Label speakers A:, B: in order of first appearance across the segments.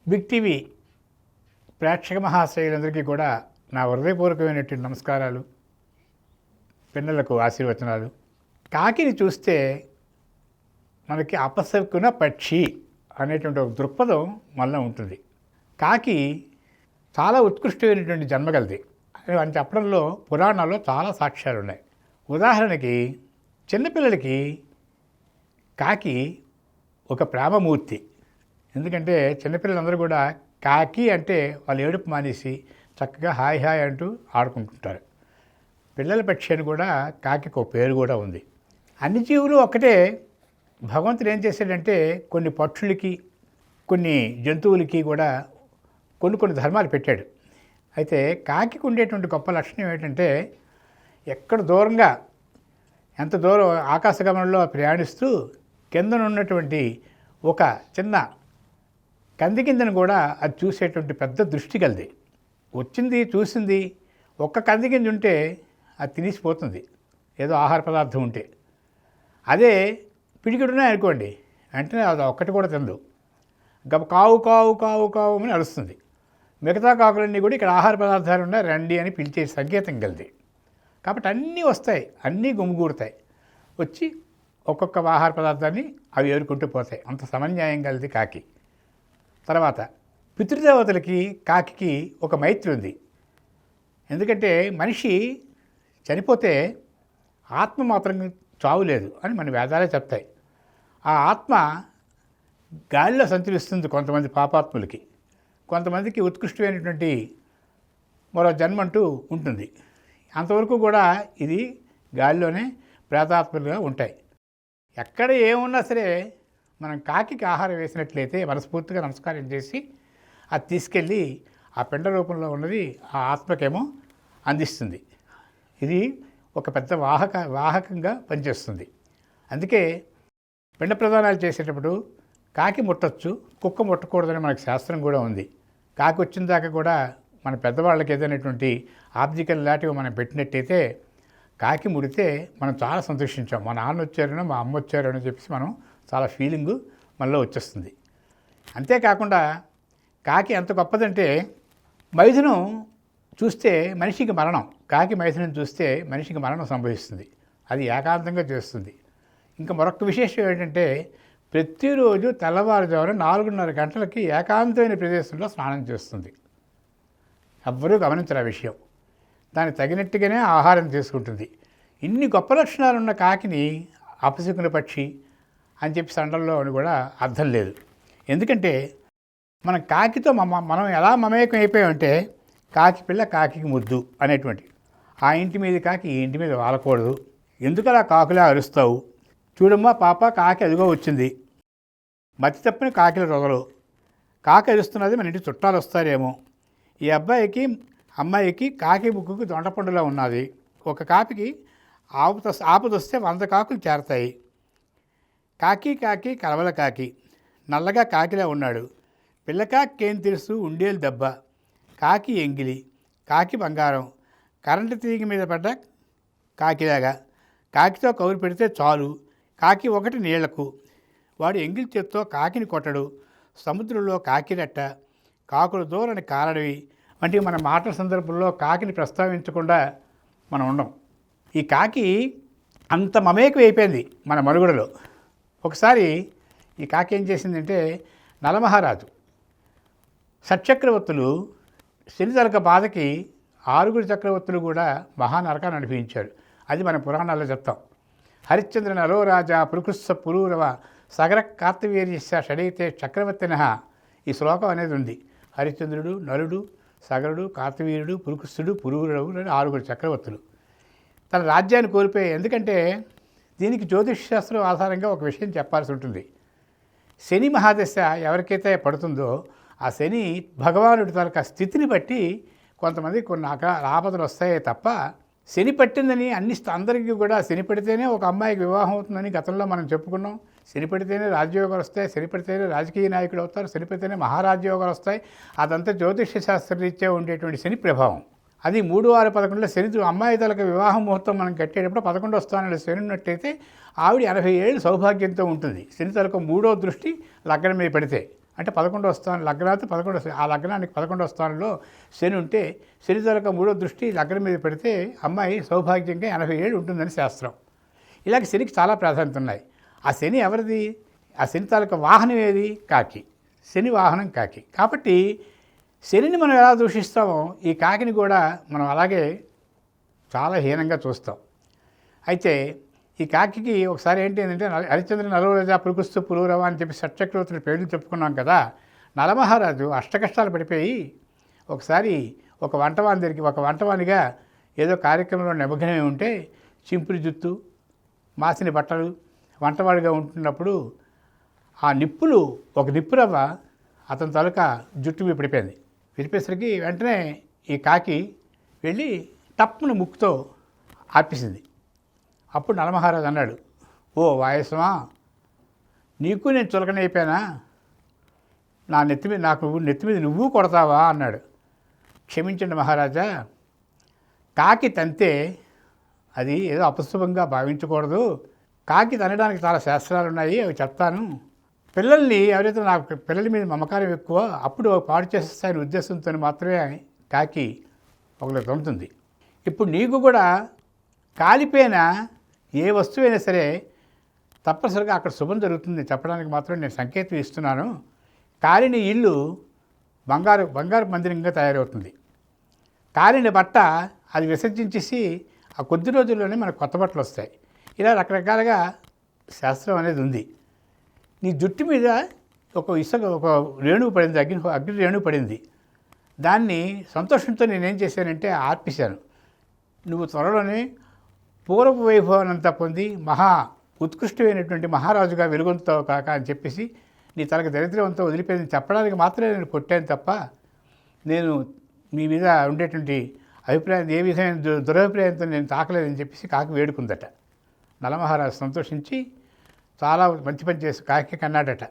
A: Big TV ప్రేక్షక మహాశ్రేయులందరికీ కూడా నా హృదయపూర్వకమైనటువంటి నమస్కారాలు, పిన్నలకు ఆశీర్వచనాలు. కాకిని చూస్తే మనకి అపశకున పక్షి అనేటువంటి ఒక దృక్పథం మనలో ఉంటుంది. కాకి చాలా ఉత్కృష్టమైనటువంటి జన్మగలది అని చెప్పడంలో పురాణాల్లో చాలా సాక్ష్యాలు ఉన్నాయి. ఉదాహరణకి చిన్నపిల్లలకి కాకి ఒక ప్రేమమూర్తి. ఎందుకంటే చిన్నపిల్లలందరూ కూడా కాకి అంటే వాళ్ళు ఏడుపు మానేసి చక్కగా హాయ్ హాయ్ అంటూ ఆడుకుంటుంటారు. పిల్లల పక్షి అని కూడా కాకి ఒక పేరు కూడా ఉంది. అన్ని జీవులు ఒక్కటే. భగవంతుడు ఏం చేశాడంటే కొన్ని పక్షులకి కొన్ని జంతువులకి కూడా కొన్ని ధర్మాలు పెట్టాడు. అయితే కాకి ఉండేటువంటి గొప్ప లక్షణం ఏంటంటే ఎక్కడ దూరంగా ఎంత దూరం ఆకాశగమనంలో ప్రయాణిస్తూ కిందనున్నటువంటి ఒక చిన్న కంది కిందను కూడా అది చూసేటువంటి పెద్ద దృష్టి కలది. వచ్చింది చూసింది ఒక్క కంది కింద ఉంటే అది తినేసిపోతుంది, ఏదో ఆహార పదార్థం ఉంటే. అదే పిడికిడున్నాయి అనుకోండి, వెంటనే అది ఒక్కటి కూడా తిందు, కావు కావు కావు కావు అని అరుస్తుంది. మిగతా కాకులన్నీ కూడా ఇక్కడ ఆహార పదార్థాలు ఉన్నాయి రండి అని పిలిచే సంకేతం కలది. కాబట్టి అన్నీ వస్తాయి, అన్నీ గుమిగూడతాయి, వచ్చి ఒక్కొక్క ఆహార పదార్థాన్ని అవి ఏరుకుంటూ పోతాయి. అంత సమన్యాయం కలిది కాకి. తర్వాత పితృదేవతలకి కాకి ఒక మైత్రి ఉంది. ఎందుకంటే మనిషి చనిపోతే ఆత్మ మాత్రం చావు లేదు అని మన వేదాలే చెప్తాయి. ఆ ఆత్మ గాలిలో సంచరిస్తుంది కొంతమంది పాపాత్ములకి, కొంతమందికి ఉత్కృష్టమైనటువంటి మరో జన్మంటూ ఉంటుంది. అంతవరకు కూడా ఇది గాలిలోనే ప్రేతాత్మలుగా ఉంటాయి. ఎక్కడ ఏమున్నా సరే మనం కాకి ఆహారం వేసినట్లయితే మనస్ఫూర్తిగా నమస్కారం చేసి అది తీసుకెళ్ళి ఆ పిండ రూపంలో ఉన్నది ఆ ఆత్మకేమో అందిస్తుంది. ఇది ఒక పెద్ద వాహకంగా పనిచేస్తుంది. అందుకే పిండ ప్రదానాలు చేసేటప్పుడు కాకి ముట్టచ్చు, కుక్క ముట్టకూడదని మనకు శాస్త్రం కూడా ఉంది. కాకి వచ్చిన దాకా కూడా మన పెద్దవాళ్ళకి ఏదైనటువంటి ఆబ్జికల్ లాంటివి మనం పెట్టినట్టయితే కాకి ముడితే మనం చాలా సంతోషించాం. మా నాన్న వచ్చారనో మా అమ్మ వచ్చారో అని చెప్పేసి మనం చాలా ఫీలింగు మనలో వచ్చేస్తుంది. అంతేకాకుండా కాకి ఎంత గొప్పదంటే మైథునం చూస్తే మనిషికి మరణం, కాకి మైథునం చూస్తే మనిషికి మరణం సంభవిస్తుంది. అది ఏకాంతంగా చేస్తుంది. ఇంకా మరొక విశేషం ఏంటంటే ప్రతిరోజు తెల్లవారుజామున 4:30 గంటలకి ఏకాంతమైన ప్రదేశంలో స్నానం చేస్తుంది. ఎవ్వరూ గమనించరు ఆ విషయం. దానికి తగినట్టుగానే ఆహారం తీసుకుంటుంది. ఇన్ని గొప్ప లక్షణాలు ఉన్న కాకిని అపశకున పక్షి అని చెప్పి సండల్లో అని కూడా అర్థం లేదు. ఎందుకంటే మనం కాకితో మనం ఎలా మమేకం అయిపోయామంటే కాకి పిల్ల కాకి ముద్దు అనేటువంటి, ఆ ఇంటి మీద కాకి ఈ ఇంటి మీద వాలకూడదు, ఎందుకు అలా కాకులా అరుస్తావు, చూడమ్మా పాప కాకి అదిగో వచ్చింది, మతి తప్పిన కాకిల రొగలు, కాకి అరుస్తున్నది మన ఇంటి చుట్టాలు వస్తారేమో, ఈ అబ్బాయికి అమ్మాయికి కాకి ముక్కుకు దొండపండులా ఉన్నది, ఒక కాకికి ఆపదొస్తే 100 కాకులు చేరతాయి, కాకి కాకి కలవల కాకి నల్లగా కాకిలా ఉన్నాడు, పిల్లకాకేం తెలుసు ఉండేలు దెబ్బ, కాకి ఎంగిలి, కాకి బంగారం, కరెంటు తీగ మీద పడ్డ కాకిలాగా, కాకితో కౌరు పెడితే చాలు, కాకి ఒకటి నీళ్లకు, వాడు ఎంగిలి చేత్తో కాకిని కొట్టడు, సముద్రంలో కాకిరెట్ట, కాకులు దూరని కారడవి వంటి మన మాటల సందర్భంలో కాకిని ప్రస్తావించకుండా మనం ఉండం. ఈ కాకి అంత మమేకం అయిపోయింది మన మనుగడలో. ఒకసారి ఈ కాకి ఏం చేసిందంటే నలమహారాజు సత్చక్రవర్తులు శనితలక బాధకి 6 చక్రవర్తులు కూడా మహానరకాన్ని అనిపించారు. అది మన పురాణాల్లో చెప్తాం. హరిశ్చంద్ర నలో రాజా పురుకుస్స పురూరవ సగర కార్తవీర్యస్య షడైతే చక్రవర్తిన ఈ శ్లోకం అనేది ఉంది. హరిశ్చంద్రుడు, నలుడు, సగరుడు, కార్తవీరుడు, పురుకుస్సుడు, పురూరవు 6 చక్రవర్తులు తన రాజ్యాన్ని కోల్పోయాయి. ఎందుకంటే దీనికి జ్యోతిష్ శాస్త్రం ఆధారంగా ఒక విషయం చెప్పాల్సి ఉంటుంది. శని మహాదశ ఎవరికైతే పడుతుందో ఆ శని భగవానుడి తాలూకా స్థితిని బట్టి కొంతమంది కొన్ని ఆపదలు వస్తాయే తప్ప శని పట్టిందని అందరికీ కూడా శని పడితేనే ఒక అమ్మాయికి వివాహం అవుతుందని గతంలో మనం చెప్పుకున్నాం. శని పడితేనే రాజ్యయోగాలు వస్తాయి, శని పడితేనే రాజకీయ నాయకుడు అవుతారు, శని పడితేనే మహారాజ్యయోగాలు వస్తాయి. అదంతా జ్యోతిష శాస్త్రరీత్యా ఉండేటువంటి శని ప్రభావం. అది 3, 6, 11 శని అమ్మాయి తలక వివాహ ముహూర్తం మనం కట్టేటప్పుడు 11వ స్థానంలో శని ఉన్నట్టయితే ఆవిడ 80 ఏళ్ళు సౌభాగ్యంతో ఉంటుంది. శని తలక 3వ దృష్టి లగ్నం మీద పడితే అంటే 11వ స్థానం లగ్నానికి 11వ స్థానం, ఆ లగ్నానికి 11వ స్థానంలో శని ఉంటే శని తాలూకా 3వ దృష్టి లగ్నం మీద పెడితే అమ్మాయి సౌభాగ్యంగా 80 ఏళ్ళు ఉంటుందని శాస్త్రం. ఇలాగ శనికి చాలా ప్రాధాన్యత ఉన్నాయి. ఆ శని ఎవరిది? ఆ శని తాలూకా వాహనం ఏది? కాకి. శని వాహనం కాకి. కాబట్టి శనిని మనం ఎలా దూషిస్తామో ఈ కాకిని కూడా మనం అలాగే చాలా హీనంగా చూస్తాం. అయితే ఈ కాకికి ఒకసారి ఏంటి అంటే హరిశ్చంద్ర నలురజ పురుకుస్తు పురూరవ అని చెప్పి షట్చక్రవర్తుల పేర్లు చెప్పుకున్నాం కదా. నలమహారాజు అష్టకష్టాలు పడిపోయి ఒకసారి ఒక వంటవానిగా ఏదో కార్యక్రమంలో నిమగ్నమై ఉంటే చింపురి జుత్తు, మాసిన బట్టలు, వంటవాడిగా ఉంటున్నప్పుడు ఆ నిప్పులు ఒక నిప్పురవ్వ అతని తాలూకా జుట్టు మీద పడిపోయింది. విరిపేసరికి వెంటనే ఈ కాకి వెళ్ళి టప్పున ముక్కుతో ఆపేసింది. అప్పుడు నలమహారాజు అన్నాడు, ఓ వాయసమా, నీకు నేను చులకనైపోయానా? నాకు నెత్తి మీద నువ్వు కొడతావా అన్నాడు. క్షమించండి మహారాజా, కాకి తంతే అది ఏదో అపశుభంగా భావించకూడదు. కాకి తనడానికి చాలా శాస్త్రాలు ఉన్నాయి, అవి చెప్తాను. పిల్లల్ని ఎవరైతే నాకు పిల్లల మీద మమకారం ఎక్కువ అప్పుడు పాడు చేసేస్తాయని ఉద్దేశంతో మాత్రమే కాకి ఒకళ్ళు తొంతుంది. ఇప్పుడు నీకు కూడా కాలిపోయిన ఏ వస్తువైనా సరే తప్పనిసరిగా అక్కడ శుభం జరుగుతుంది చెప్పడానికి మాత్రం నేను సంకేతం ఇస్తున్నాను. కాలిన ఇల్లు బంగారు మందిరంగా తయారవుతుంది. కాలిన బట్ట అది విసర్జించేసి ఆ కొద్ది రోజుల్లోనే మనకు కొత్త బట్టలు వస్తాయి. ఇలా రకరకాలుగా శాస్త్రం అనేది ఉంది. నీ జుట్టు మీద ఒక రేణువు పడింది, అగ్ని రేణువు పడింది. దాన్ని సంతోషంతో నేనేం చేశానంటే ఆర్పేశాను. నువ్వు త్వరలోనే పూర్వపు వైభవానంతా పొంది ఉత్కృష్టమైనటువంటి మహారాజుగా వెలుగొందుతావు కాక అని చెప్పేసి నీ తనకు దరిద్రవంతో వదిలిపోయింది చెప్పడానికి మాత్రమే నేను కొట్టాను తప్ప నేను మీ మీద ఉండేటువంటి అభిప్రాయం ఏ విధమైన దురభిప్రాయంతో నేను తాకలేదని చెప్పేసి కాకి వేడుకుందట. నలమహారాజు సంతోషించి చాలా మంచి పని చేసి కాకి కన్నాడట.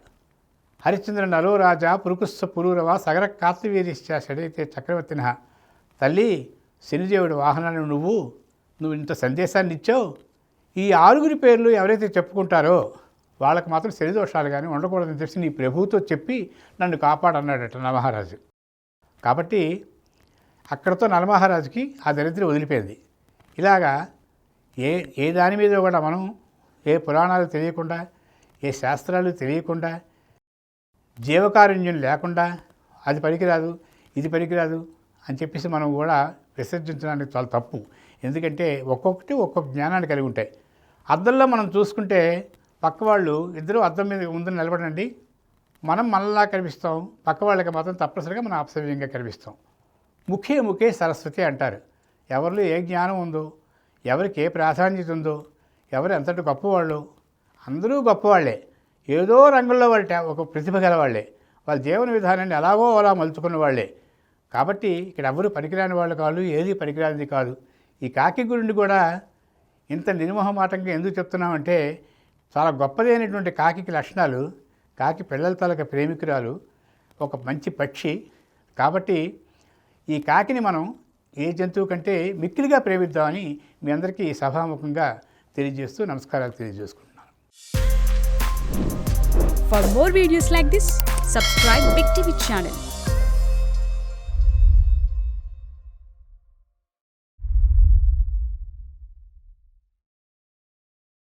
A: హరిశ్చంద్ర నలో రాజా పురుకుస్స పురూరవ సగర కార్తవీర్యశ్చ షడైతే చక్రవర్తిన. తల్లి, శనిదేవుడి వాహనాన్ని నువ్వు ఇంత సందేశాన్ని ఇచ్చావు. ఈ 6 పేర్లు ఎవరైతే చెప్పుకుంటారో వాళ్ళకి మాత్రం శని దోషాలు కానీ ఉండకూడదని చెప్పి నీ ప్రభువుతో చెప్పి నన్ను కాపాడన్నాడట నలమహారాజు. కాబట్టి అక్కడతో నలమహారాజుకి ఆ దరిద్రం వదిలిపోయింది. ఇలాగా ఏ దాని మీద కూడా మనం ఏ పురాణాలు తెలియకుండా, ఏ శాస్త్రాలు తెలియకుండా, జీవకారుణ్యం లేకుండా అది పనికిరాదు ఇది పనికిరాదు అని చెప్పేసి మనం కూడా విసర్జించడానికి చాలా తప్పు. ఎందుకంటే ఒక్కొక్కటి ఒక్కొక్క జ్ఞానాన్ని కలిగి ఉంటాయి. అద్దంలో మనం చూసుకుంటే పక్కవాళ్ళు ఇద్దరు అద్దం మీద ముందు నిలబడండి, మనం మనలా కనిపిస్తాం, పక్క వాళ్ళకి మాత్రం తప్పనిసరిగా మనం అపసవ్యంగా కనిపిస్తాం. ముఖే సరస్వతి అంటారు. ఎవరిలో ఏ జ్ఞానం ఉందో, ఎవరికి ఏ ప్రాధాన్యత ఉందో, ఎవరు ఎంతటి గొప్పవాళ్ళు, అందరూ గొప్పవాళ్లే. ఏదో రంగంలో వాళ్ళు ఒక ప్రతిభ గలవాళ్లే. వాళ్ళ జీవన విధానాన్ని ఎలాగో అలా మలుచుకున్న వాళ్ళే. కాబట్టి ఇక్కడ ఎవరు పనికిరాని వాళ్ళు కాదు, ఏది పనికిరానిది కాదు. ఈ కాకి గురించి కూడా ఇంత నిర్మోహమాటంగా ఎందుకు చెప్తున్నామంటే చాలా గొప్పదైనటువంటి కాకి లక్షణాలు. కాకి పిల్లల తాలూకా ప్రేమికురాలు, ఒక మంచి పక్షి. కాబట్టి ఈ కాకిని మనం ఏ జంతువు కంటే మిక్కిలిగా ప్రేమిద్దామని మీ అందరికీ సభాముఖంగా తెలియజేస్తూ నమస్కారాలు తెలియజేసుకుంటున్నాను.
B: For more videos like this, subscribe Big TV channel.